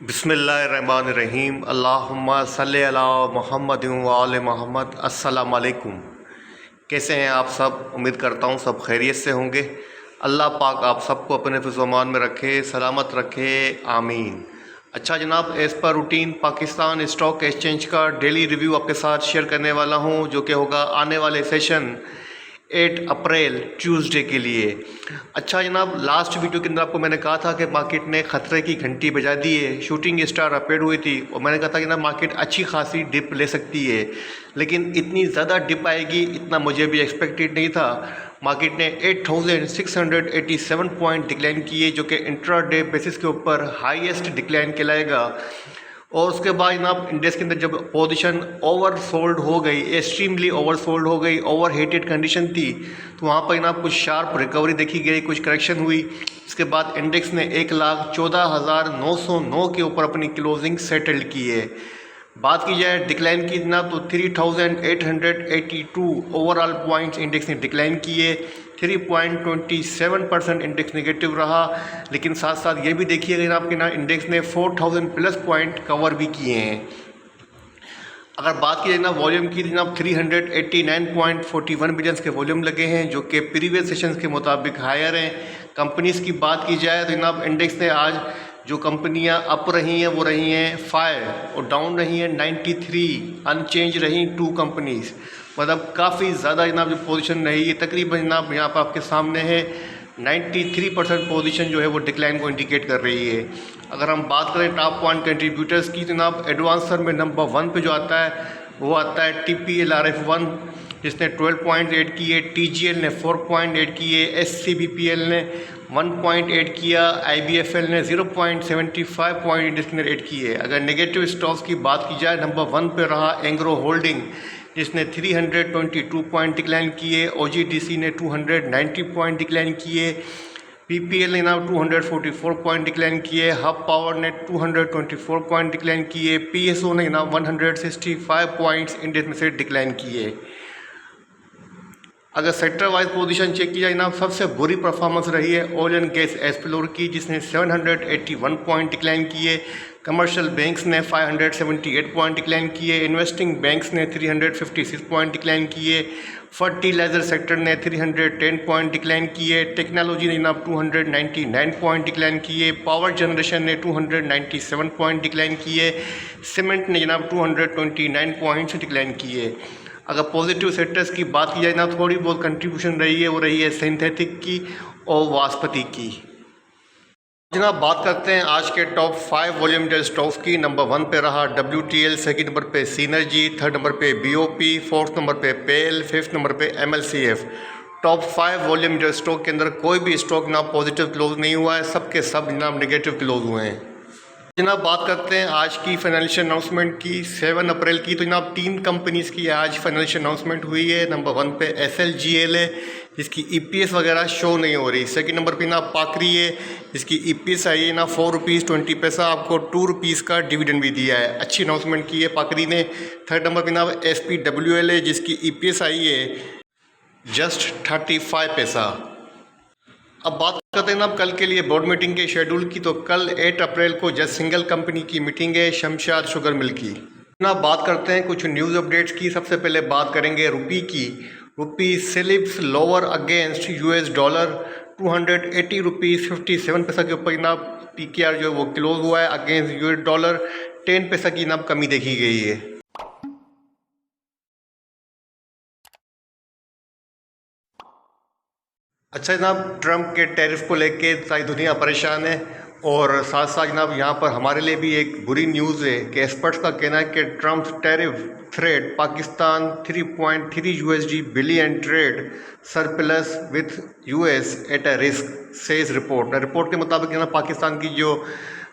बिस्मिल्लाहिर्रहमानिर्रहीम अल्लाहुम्मा सल्ली अला मुहम्मद व आले मोहम्मद। अस्सलाम वालेकुम। कैसे हैं आप सब? उम्मीद करता हूँ सब खैरियत से होंगे। अल्लाह पाक आप सबको अपने फ़िज़्ज़ो-अमान में रखे, सलामत रखे, आमीन। अच्छा जनाब, as per routine Pakistan stock exchange का डेली रिव्यू आपके साथ शेयर करने वाला हूँ, जो कि होगा आने वाले सेशन 8 अप्रैल ट्यूसडे के लिए। अच्छा जनाब, लास्ट वीडियो के अंदर आपको मैंने कहा था कि मार्केट ने ख़तरे की घंटी बजा दी है, शूटिंग स्टार अपेड हुई थी और मैंने कहा था कि ना मार्केट अच्छी खासी डिप ले सकती है, लेकिन इतनी ज़्यादा डिप आएगी इतना मुझे भी एक्सपेक्टेड नहीं था। मार्केट ने 8687 पॉइंट डिक्लाइन किए, जो कि इंट्रा डे बेसिस के ऊपर हाईएस्ट डिक्लाइन कहलाएगा। और उसके बाद जनाब इंडेक्स के अंदर जब पोजीशन ओवर सोल्ड हो गई, एक्सट्रीमली ओवर सोल्ड हो गई, ओवर हेटेड कंडीशन थी, तो वहाँ पर जनाब कुछ शार्प रिकवरी देखी गई, कुछ करेक्शन हुई। इसके बाद इंडेक्स ने 1,14,909 के ऊपर अपनी क्लोजिंग सेटल की है। बात की जाए डिक्लाइन की जनाब, तो 3,882 ओवरऑल पॉइंट्स इंडेक्स ने डिक्लाइन किए। 3.27% इंडेक्स नेगेटिव रहा, लेकिन साथ साथ ये भी देखिएगा जनाब कि ना इंडेक्स ने 4,000 प्लस पॉइंट कवर भी किए हैं। अगर बात की जाए ना वॉल्यूम की, जनाब 389.41 बिलियंस के वॉल्यूम लगे हैं, जो कि प्रीवियस सेशंस के मुताबिक हायर हैं। कंपनीज़ की बात की जाए तो जनाब इंडेक्स ने आज जो कंपनियां अप रही हैं वो रही हैं 5 और डाउन रही हैं 93, अनचेंज रही 2 कंपनीज़। मतलब काफ़ी ज़्यादा जनाब जो पोजीशन रही है, तकरीबन जनाब यहाँ पर आपके सामने है 93% पोजीशन जो है वो डिक्लाइन को इंडिकेट कर रही है। अगर हम बात करें टॉप 1 कंट्रीब्यूटर्स की, जनाब एडवांसर में नंबर 1 पे जो आता है वो आता है TPLRF1, जिसने 12.8 किए, TGL ने 4.8 किए, SCBPL ने 1.8 किया, IBFL ने 0.75 पॉइंट इसने रेट किए। अगर नेगेटिव स्टॉक्स की बात की जाए, नंबर 1 पे रहा एंग्रो होल्डिंग, जिसने 322 पॉइंट डिक्लाइन किए, OGDC ने 290 पॉइंट डिक्लाइन किए, PPL ने नाउ 244 पॉइंट डिक्लाइन किए, हब पावर ने 224 पॉइंट डिक्लाइन किए, PSO ने नाउ 165 पॉइंट्स इंडेक्स में से डिक्लाइन किए। अगर सेक्टर वाइज पोजीशन चेक की जाए ना, सबसे बुरी परफॉर्मेंस रही है ऑयल एंड गैस एक्सप्लोर की, जिसने 781 पॉइंट डिक्लाइन किए। कमर्शियल बैंक्स ने 578 पॉइंट डिक्लाइन किए, इन्वेस्टिंग बैंक्स ने 356 पॉइंट डिक्लाइन किए, फर्टिलाइजर सेक्टर ने 310 पॉइंट डिक्लाइन किए, टेक्नोलॉजी ने जनाब 299 पॉइंट डिक्लाइन किए, पावर जनरेशन ने 297 पॉइंट डिक्लाइन किए, सीमेंट ने जनाब 229 पॉइंट्स डिक्लाइन किए। अगर पॉजिटिव सेक्टर्स की बात की जाए ना, थोड़ी बहुत कंट्रीब्यूशन रही है, वो रही है सिंथेटिक की और वास्पति की। जनाब बात करते हैं आज के टॉप 5 वॉल्यूम डेल स्टॉक्स की। नंबर 1 पे रहा WTL, सेकंड नंबर पे सीनर्जी, थर्ड नंबर पे BOP, फोर्थ नंबर पे पेल, फिफ्थ नंबर पे MLCF। Top 5 volume deal stock के अंदर कोई भी स्टॉक जनाब पॉजिटिव क्लोज नहीं हुआ है, सबके सब जनाब नेगेटिव क्लोज हुए हैं। जनाब बात करते हैं आज की फाइनेंशियल अनाउंसमेंट की 7 अप्रैल की, तो जनाब 3 कंपनीज़ की आज फाइनेंशियल अनाउंसमेंट हुई है। नंबर 1 पे SLGL है, जिसकी EPS वगैरह शो नहीं हो रही। सेकंड नंबर पे ना पाकरी है, जिसकी EPS आई है ना 4 रुपीज़ 20 पैसा, आपको 2 रुपीज़ का डिविडेंड भी दिया है। अच्छी अनाउंसमेंट की है पाकरी ने। थर्ड नंबर पे ना SPWL है, जिसकी EPS आई है जस्ट 35 पैसा। अब बात करते हैं ना कल के लिए बोर्ड मीटिंग के शेड्यूल की, तो कल 8 अप्रैल को जस्ट सिंगल कंपनी की मीटिंग है, शमशाद शुगर मिल की। ना बात करते हैं कुछ न्यूज़ अपडेट्स की। सबसे पहले बात करेंगे रुपी की। Rupee slips lower against US dollar 280 rupees 57 पैसा के ऊपर जनाब PKR जो है वो क्लोज हुआ है। अगेंस्ट US डॉलर 10 पैसा की जनाब कमी देखी गई है। अच्छा जनाब, ट्रंप के टैरिफ को लेके सारी दुनिया परेशान है, और साथ साथ जनाब यहाँ पर हमारे लिए भी एक बुरी न्यूज़ है कि एक्सपर्ट्स का कहना है कि Trump tariff threat Pakistan 3.3 USD billion trade surplus with US at a risk, says report. Report के मुताबिक ना पाकिस्तान की जो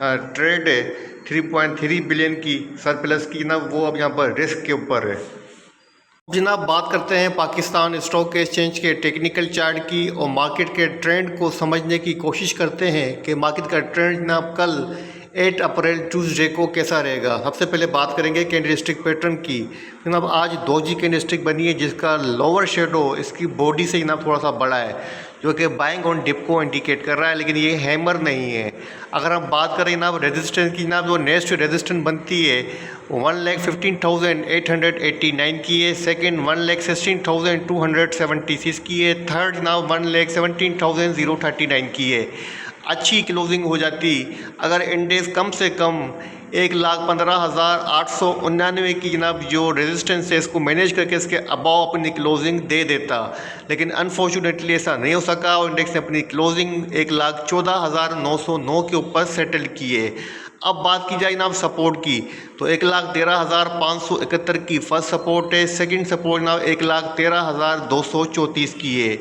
ट्रेड है 3.3 बिलियन की सरप्लस की ना, वो अब यहाँ पर रिस्क के ऊपर है। जनाब बात करते हैं पाकिस्तान स्टॉक एक्सचेंज के टेक्निकल चार्ट की, और मार्केट के ट्रेंड को समझने की कोशिश करते हैं कि मार्केट का ट्रेंड जनाब कल 8 अप्रैल ट्यूसडे को कैसा रहेगा। सबसे पहले बात करेंगे कैंडलस्टिक पैटर्न की। जनाब आज दोजी कैंडलस्टिक बनी है, जिसका लोअर शेडो इसकी बॉडी से जनाब थोड़ा सा बड़ा है, जो कि बाइंग ऑन डिप को इंडिकेट कर रहा है, लेकिन ये हैमर नहीं है। अगर हम बात करें जनाब रेजिस्टेंस की, जनाब जो नेक्स्ट रेजिस्टेंस बनती है 1,15,889 की है, सेकेंड 1,16,276 की है, थर्ड जनाब 1,17,039 की है। अच्छी क्लोजिंग हो जाती अगर इंडेक्स कम से कम 1,15,899 की जनाब जो रेजिस्टेंस है इसको मैनेज करके इसके अबाव अपनी क्लोजिंग दे देता, लेकिन अनफॉर्चुनेटली ऐसा नहीं हो सका और इंडेक्स ने अपनी क्लोजिंग 1,14,909 के ऊपर सेटल किए। अब बात की जाए जनाब सपोर्ट की, तो 1,13,571 की फर्स्ट सपोर्ट है, सेकंड सपोर्ट जनाब 1,13,234 की है।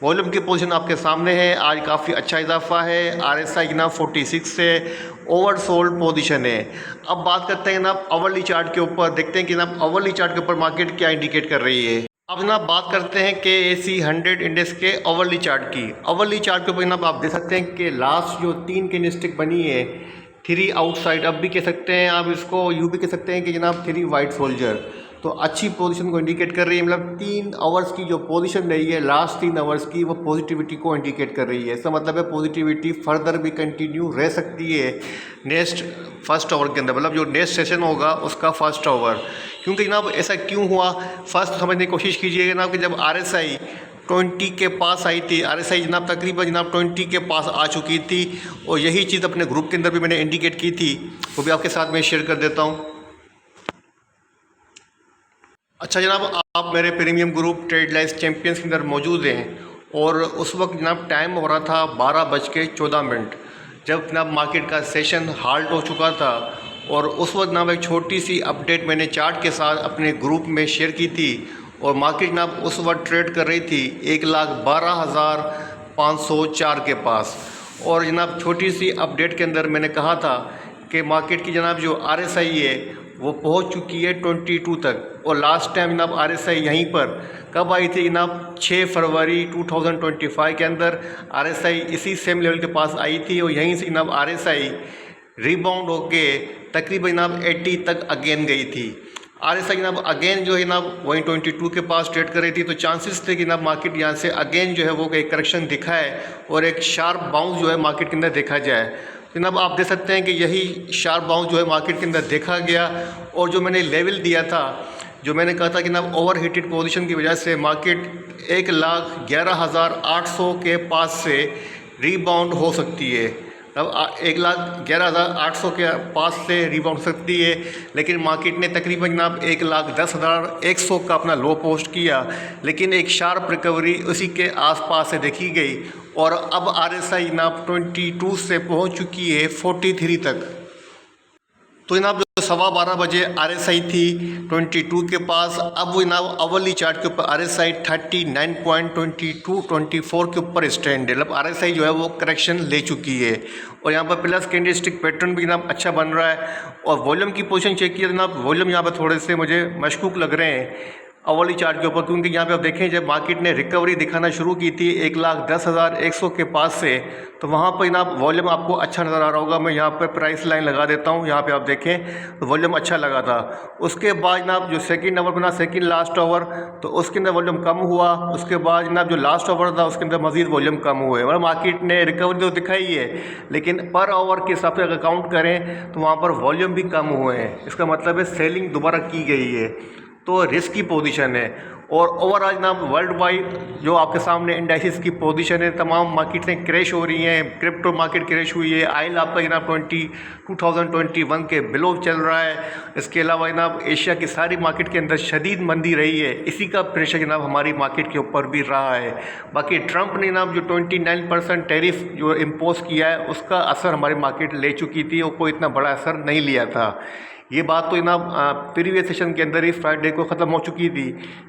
वॉल्यूम की पोजीशन आपके सामने है, आज काफ़ी अच्छा इजाफा है। RSI जनाब 46 से ओवरसोल्ड पोजीशन है। अब बात करते हैं जनाब आवरली चार्ट के ऊपर, देखते हैं कि जनाब आवरली चार्ट के ऊपर मार्केट क्या इंडिकेट कर रही है। अब जनाब बात करते हैं KAC 100 इंडेक्स के आवरली चार्ट की। आवरली चार्ट के ऊपर जनाब आप देख सकते हैं कि लास्ट जो 3 कैंडलस्टिक बनी है, 3 आउटसाइड अब भी कह सकते हैं, आप इसको यूँ भी कह सकते हैं कि जनाब 3 वाइट सोल्जर, तो अच्छी पोजीशन को इंडिकेट कर रही है। मतलब 3 आवर्स की जो पोजीशन रही है लास्ट 3 आवर्स की, वो पॉजिटिविटी को इंडिकेट कर रही है। इसका मतलब है पॉजिटिविटी फर्दर भी कंटिन्यू रह सकती है नेक्स्ट फर्स्ट आवर के अंदर, मतलब जो नेक्स्ट सेशन होगा उसका फर्स्ट आवर। क्योंकि जनाब ऐसा क्यों हुआ, फर्स्ट समझने की कोशिश कीजिएगा जनाब कि जब RSI 20 के पास आई थी, RSI जनाब तकरीबन जनाब 20 के पास आ चुकी थी, और यही चीज़ अपने ग्रुप के अंदर भी मैंने इंडिकेट की थी, वो भी आपके साथ में शेयर कर देता हूँ। अच्छा जनाब, आप मेरे premium group trade life champions के अंदर मौजूद हैं, और उस वक्त जनाब टाइम हो रहा था 12:14, जब जनाब मार्केट का सेशन हाल्ट हो चुका था। और उस वक्त जनाब एक छोटी सी अपडेट मैंने चार्ट के साथ अपने ग्रुप में शेयर की थी, और मार्केट जनाब उस वक्त ट्रेड कर रही थी 1,12,504 के पास। और जनाब छोटी सी अपडेट के अंदर मैंने कहा था कि मार्केट की जनाब जो RSI है वो पहुंच चुकी है 22 तक, और लास्ट टाइम जनाब RSI यहीं पर कब आई थी जनाब 6 फरवरी 2025 के अंदर RSI इसी सेम लेवल के पास आई थी, और यहीं से जनाब RSI रिबाउंड होके तकरीबन जनाब 80 तक अगेन गई थी। RSI जनाब अगेन जो है जनाब वहीं 22 के पास ट्रेड कर रही थी, तो चांसेस थे कि जनाब मार्केट यहाँ से अगेन जो है वो एक करेक्शन दिखाए और एक शार्प बाउंस जो है मार्केट के अंदर देखा जाए। जनाब आप देख सकते हैं कि यही शार्प बाउंस जो है मार्केट के अंदर देखा गया, और जो मैंने लेवल दिया था, जो मैंने कहा था कि जनाब ओवर हीटेड पोजीशन की वजह से मार्केट 1,11,800 के पास से रीबाउंड हो सकती है। अब 1,11,800 के पास से रिबाउंड सकती है, लेकिन मार्केट ने तकरीबन जनाब 1,10,100 का अपना लो पोस्ट किया, लेकिन एक शार्प रिकवरी उसी के आसपास से देखी गई, और अब RSI जनाब 22 से पहुंच चुकी है 43 तक। तो जनाब जो 12:15 बजे RSI थी 22 के पास, अब वो जनाब अवली चार्ट के ऊपर RSI 39.22-24 के ऊपर स्टैंड है। मतलब RSI जो है वो करेक्शन ले चुकी है, और यहाँ पर प्लस कैंडलस्टिक पैटर्न भी जनाब अच्छा बन रहा है। और वॉल्यूम की पोजीशन चेक किया जनाब, वॉल्यूम यहाँ पर थोड़े से मुझे मशकूक लग रहे हैं अवली चार्ट के ऊपर, क्योंकि यहाँ पे आप देखें जब मार्केट ने रिकवरी दिखाना शुरू की थी 1,10,100 के पास से, तो वहाँ पर जनाब वॉल्यूम आपको अच्छा नज़र आ रहा होगा। मैं यहाँ पर प्राइस लाइन लगा देता हूँ, यहाँ पे आप देखें तो वॉल्यूम अच्छा लगा था। उसके बाद जनाब जो सेकंड आवर बना, सेकंड लास्ट आवर, तो उसके अंदर वॉल्यूम कम हुआ। उसके बाद जनाब जो लास्ट आवर था उसके अंदर मज़ीद वॉल्यूम कम हुए। मतलब मार्केट ने रिकवरी तो दिखाई है, लेकिन पर आवर के हिसाब से अगर काउंट करें तो वहाँ पर वॉल्यूम भी कम हुए हैं। इसका मतलब है सेलिंग दोबारा की गई है, तो रिस्क की पोजीशन है। और ओवरऑल जनाब वर्ल्ड वाइड जो आपके सामने इंडाइसिस की पोजीशन है, तमाम मार्केटें क्रैश हो रही हैं। क्रिप्टो मार्केट क्रैश हुई है, आयल आपका जनाब 2021 के बिलो चल रहा है। इसके अलावा जनाब एशिया की सारी मार्केट के अंदर शदीद मंदी रही है, इसी का प्रेशर जनाब हमारी मार्केट के ऊपर भी रहा है। बाकी ट्रंप ने जनाब जो 29% टैरिफ जो इम्पोज किया है उसका असर हमारी मार्केट ले चुकी थी, और कोई इतना बड़ा असर नहीं लिया था। ये बात तो जनाब प्रीवियस सेशन के अंदर ही फ्राइडे को ख़त्म हो चुकी थी,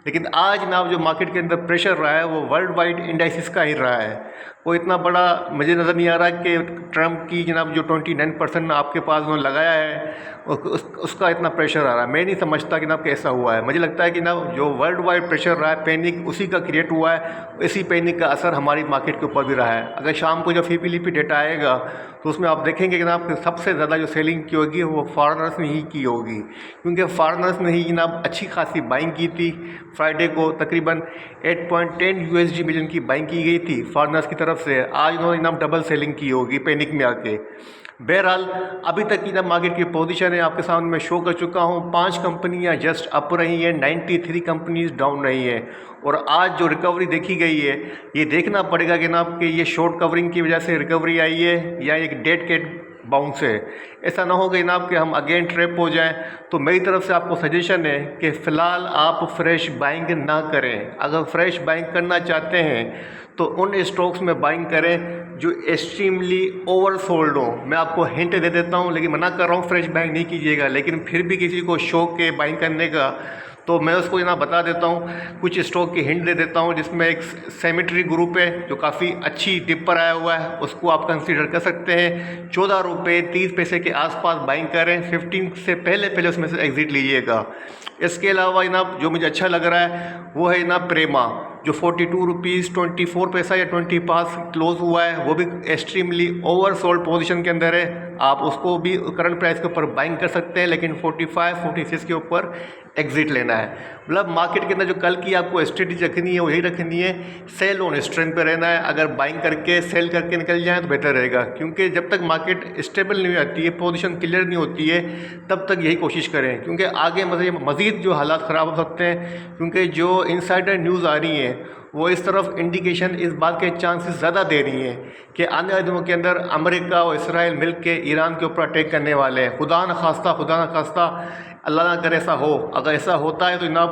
लेकिन आज जनाब जो मार्केट के अंदर प्रेशर रहा है वो वर्ल्ड वाइड इंडाइसिस का ही रहा है। कोई इतना बड़ा मुझे नज़र नहीं आ रहा कि ट्रंप की जनाब जो 29% आपके पास उन्होंने लगाया है उसका इतना प्रेशर आ रहा है। मैं नहीं समझता कि जनाब कैसा हुआ है। मुझे लगता है कि जनाब जो वर्ल्ड वाइड प्रेशर रहा है, पैनिक उसी का क्रिएट हुआ है, इसी पैनिक का असर हमारी मार्केट के ऊपर भी रहा है। अगर शाम को जब FIPLP डेटा आएगा तो उसमें आप देखेंगे कि जनाब सबसे ज़्यादा जो सेलिंग की होगी वो फॉरेनर्स ने ही की होगी, क्योंकि फॉरेनर्स ने ही जनाब अच्छी खासी बाइंग की थी। फ्राइडे को तकरीबन 8.10 USD मिलियन की बाइंग की गई थी फॉरेनर्स की तरफ से। आज उन्होंने जनाब डबल सेलिंग की होगी पैनिक में आके। बहरहाल अभी तक की जब मार्केट की पोजीशन है आपके सामने मैं शो कर चुका हूँ। 5 कंपनियाँ जस्ट अप रही हैं, 93 कंपनीज डाउन रही हैं। और आज जो रिकवरी देखी गई है ये देखना पड़ेगा कि जनाब कि ये शॉर्ट कवरिंग की वजह से रिकवरी आई है या एक डेड कैट बाउंस है। ऐसा ना हो कि जनाब कि हम अगेन ट्रैप हो जाएं। तो मेरी तरफ से आपको सजेशन है कि फ़िलहाल आप फ्रेश बाइंग ना करें। अगर फ्रेश बाइंग करना चाहते हैं तो उन स्टॉक्स में बाइंग करें जो एक्सट्रीमली ओवरसोल्ड हो। मैं आपको हिंट दे देता हूं, लेकिन मना कर रहा हूं फ्रेश बाइंग नहीं कीजिएगा। लेकिन फिर भी किसी को शौक है बाइंग करने का तो मैं उसको यहाँ बता देता हूँ, कुछ स्टॉक की हिंट दे देता हूँ। जिसमें एक सेमेट्री ग्रुप है जो काफ़ी अच्छी डिप पर आया हुआ है, उसको आप कंसीडर कर सकते हैं। 14 रुपये 30 पैसे के आसपास बाइंग करें, 15 से पहले उसमें से एग्जिट लीजिएगा। इसके अलावा जनाब जो मुझे अच्छा लग रहा है वो है जनाब प्रेमा, जो 42 रुपीज़ 24 पैसा या 25 क्लोज हुआ है। वो भी एक्सट्रीमली ओवरसोल्ड पोजीशन के अंदर है। आप उसको भी करंट प्राइस के ऊपर बाइंग कर सकते हैं, लेकिन 45-46 के ऊपर एग्जिट लेना है। मतलब मार्केट के अंदर जो कल की आपको स्ट्रेटेजी रखनी है वही रखनी है, सेल ऑन स्ट्रेंथ पे रहना है। अगर बाइंग करके सेल करके निकल जाए तो बेहतर रहेगा, क्योंकि जब तक मार्केट स्टेबल नहीं आती है, पोजीशन क्लियर नहीं होती है, तब तक यही कोशिश करें, क्योंकि आगे मज़ीद जो हालात ख़राब हो सकते हैं। क्योंकि जो इनसाइडर न्यूज़ आ रही हैं वो इस तरफ इंडिकेशन इस बात के चांसेस ज़्यादा दे रही हैं कि आने वाले दिनों के अंदर अमेरिका और इसराइल मिल के ईरान के ऊपर अटैक करने वाले हैं। खुदा न खास्ता अल्लाह ना करे ऐसा हो। अगर ऐसा होता है तो जनाब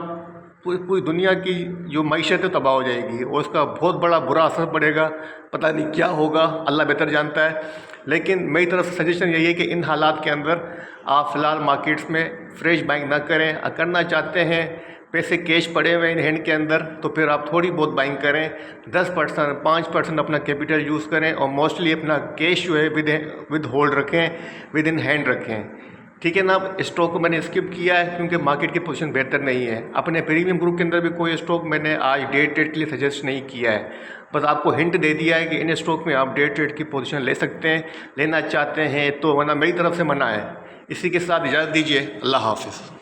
पूरी दुनिया की जो मईशत है तबाह हो जाएगी और उसका बहुत बड़ा बुरा असर पड़ेगा। पता नहीं क्या होगा, अल्लाह बेहतर जानता है। लेकिन मेरी तरफ से सजेशन यही है कि इन हालात के अंदर आप फ़िलहाल मार्केट्स में फ्रेश बाइंग ना करें। करना चाहते हैं, पैसे कैश पड़े हुए इन हैंड के अंदर, तो फिर आप थोड़ी बहुत बाइंग करें। 10% 5% अपना कैपिटल यूज़ करें और मोस्टली अपना कैश जो है विद होल्ड रखें, विद इन हैंड रखें। ठीक है ना। स्टॉक को मैंने स्किप किया है क्योंकि मार्केट की पोजीशन बेहतर नहीं है। अपने प्रीमियम ग्रुप के अंदर भी कोई स्टॉक मैंने आज डे ट्रेड के लिए सजेस्ट नहीं किया है, बस आपको हिंट दे दिया है कि इन स्टॉक में आप डे ट्रेड की पोजीशन ले सकते हैं, लेना चाहते हैं तो, वरना मेरी तरफ से मना है। इसी के साथ इजाज़त दीजिए, अल्लाह हाफिज़।